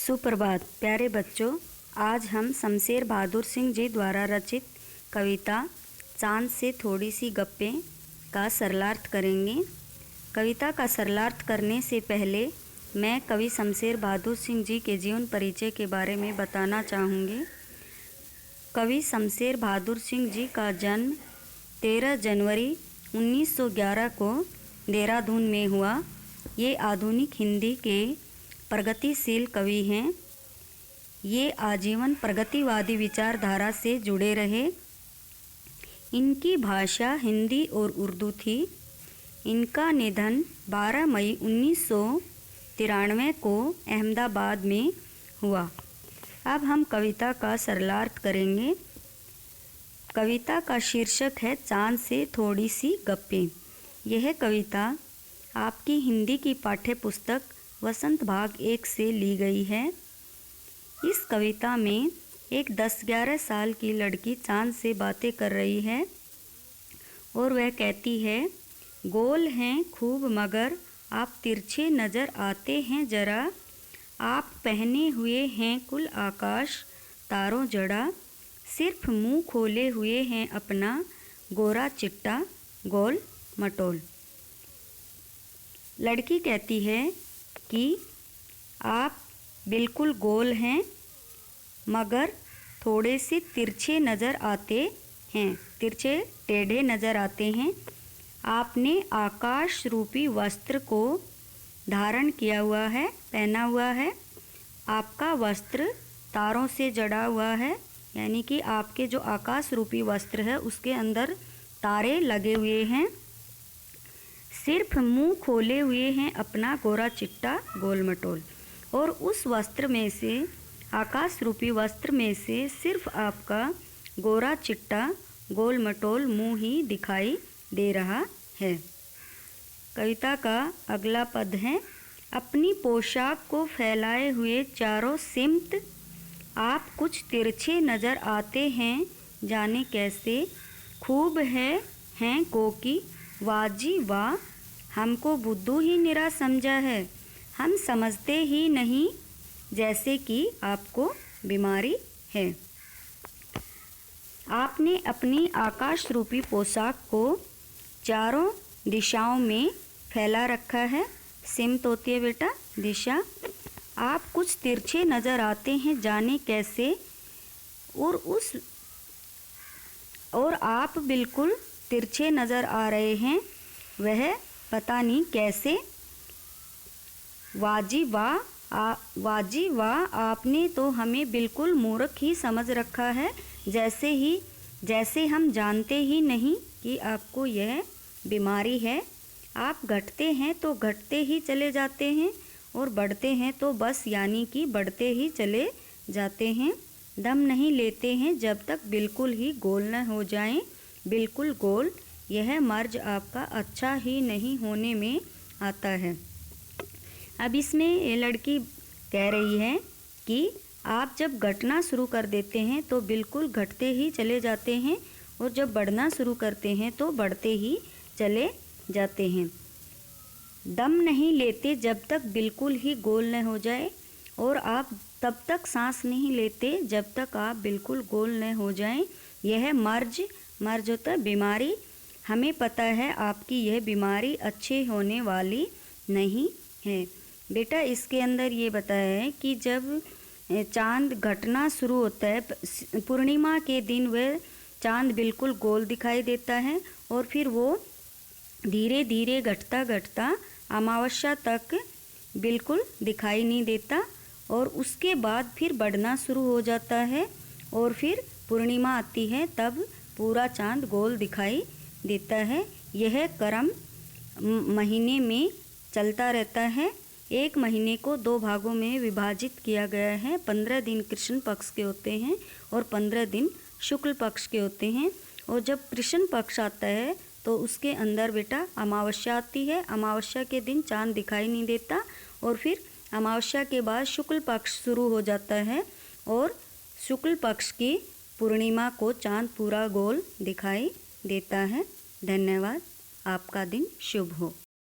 सुप्रभात प्यारे बच्चों, आज हम शमशेर बहादुर सिंह जी द्वारा रचित कविता चांद से थोड़ी सी गप्पें का सरलार्थ करेंगे। कविता का सरलार्थ करने से पहले मैं कवि शमशेर बहादुर सिंह जी के जीवन परिचय के बारे में बताना चाहूँगी। कवि शमशेर बहादुर सिंह जी का जन्म 13 जनवरी 1911 को देहरादून में हुआ। ये आधुनिक हिंदी के प्रगतिशील कवि हैं। ये आजीवन प्रगतिवादी विचारधारा से जुड़े रहे। इनकी भाषा हिंदी और उर्दू थी। इनका निधन 12 मई 1993 को अहमदाबाद में हुआ। अब हम कविता का सरलार्थ करेंगे। कविता का शीर्षक है चांद से थोड़ी सी गप्पें। यह कविता आपकी हिंदी की पाठ्य पुस्तक वसंत भाग 1 से ली गई है। इस कविता में एक 10-11 साल की लड़की चांद से बातें कर रही है और वह कहती है, गोल हैं खूब मगर आप तिरछे नज़र आते हैं जरा, आप पहने हुए हैं कुल आकाश तारों जड़ा, सिर्फ मुंह खोले हुए हैं अपना गोरा चिट्टा गोल मटोल। लड़की कहती है कि आप बिल्कुल गोल हैं मगर थोड़े से तिरछे नज़र आते हैं, तिरछे टेढ़े नज़र आते हैं। आपने आकाश रूपी वस्त्र को धारण किया हुआ है, पहना हुआ है। आपका वस्त्र तारों से जड़ा हुआ है, यानी कि आपके जो आकाश रूपी वस्त्र है उसके अंदर तारे लगे हुए हैं। सिर्फ मुंह खोले हुए हैं अपना गोरा चिट्टा गोल मटोल। और उस वस्त्र में से, आकाश रूपी वस्त्र में से सिर्फ आपका गोरा चिट्टा गोल मटोल मुंह ही दिखाई दे रहा है। कविता का अगला पद है, अपनी पोशाक को फैलाए हुए चारों सिमत आप कुछ तिरछे नज़र आते हैं जाने कैसे, खूब हैं कोकी वाजी वाह, हमको बुद्धू ही निरा समझा है, हम समझते ही नहीं जैसे कि आपको बीमारी है। आपने अपनी आकाश रूपी पोशाक को चारों दिशाओं में फैला रखा है। सिमत होती है बेटा दिशा। आप कुछ तिरछे नज़र आते हैं जाने कैसे, और आप बिल्कुल तिरछे नज़र आ रहे हैं, वह पता नहीं कैसे। वाजी वाह, आपने तो हमें बिल्कुल मूर्ख ही समझ रखा है, जैसे हम जानते ही नहीं कि आपको यह बीमारी है। आप घटते हैं तो घटते ही चले जाते हैं और बढ़ते हैं तो बस यानी कि बढ़ते ही चले जाते हैं। दम नहीं लेते हैं जब तक बिल्कुल ही गोल न हो जाएं, बिल्कुल गोल। यह मर्ज आपका अच्छा ही नहीं होने में आता है। अब इसमें ये लड़की कह रही है कि आप जब घटना शुरू कर देते हैं तो बिल्कुल घटते ही चले जाते हैं, और जब बढ़ना शुरू करते हैं तो बढ़ते ही चले जाते हैं। दम नहीं लेते जब तक बिल्कुल ही गोल न हो जाए, और आप तब तक सांस नहीं लेते जब तक आप बिल्कुल गोल न हो जाएं। यह मर्ज होता है बीमारी। हमें पता है आपकी यह बीमारी अच्छे होने वाली नहीं है। बेटा इसके अंदर ये बताया है कि जब चांद घटना शुरू होता है, पूर्णिमा के दिन वह चांद बिल्कुल गोल दिखाई देता है, और फिर वो धीरे धीरे घटता घटता अमावस्या तक बिल्कुल दिखाई नहीं देता, और उसके बाद फिर बढ़ना शुरू हो जाता है, और फिर पूर्णिमा आती है तब पूरा चांद गोल दिखाई देता है। यह क्रम महीने में चलता रहता है। एक महीने को 2 भागों में विभाजित किया गया है। 15 दिन कृष्ण पक्ष के होते हैं और 15 दिन शुक्ल पक्ष के होते हैं। और जब कृष्ण पक्ष आता है तो उसके अंदर बेटा अमावस्या आती है। अमावस्या के दिन चांद दिखाई नहीं देता, और फिर अमावस्या के बाद शुक्ल पक्ष शुरू हो जाता है, और शुक्ल पक्ष की पूर्णिमा को चांद पूरा गोल दिखाई देता है। धन्यवाद। आपका दिन शुभ हो।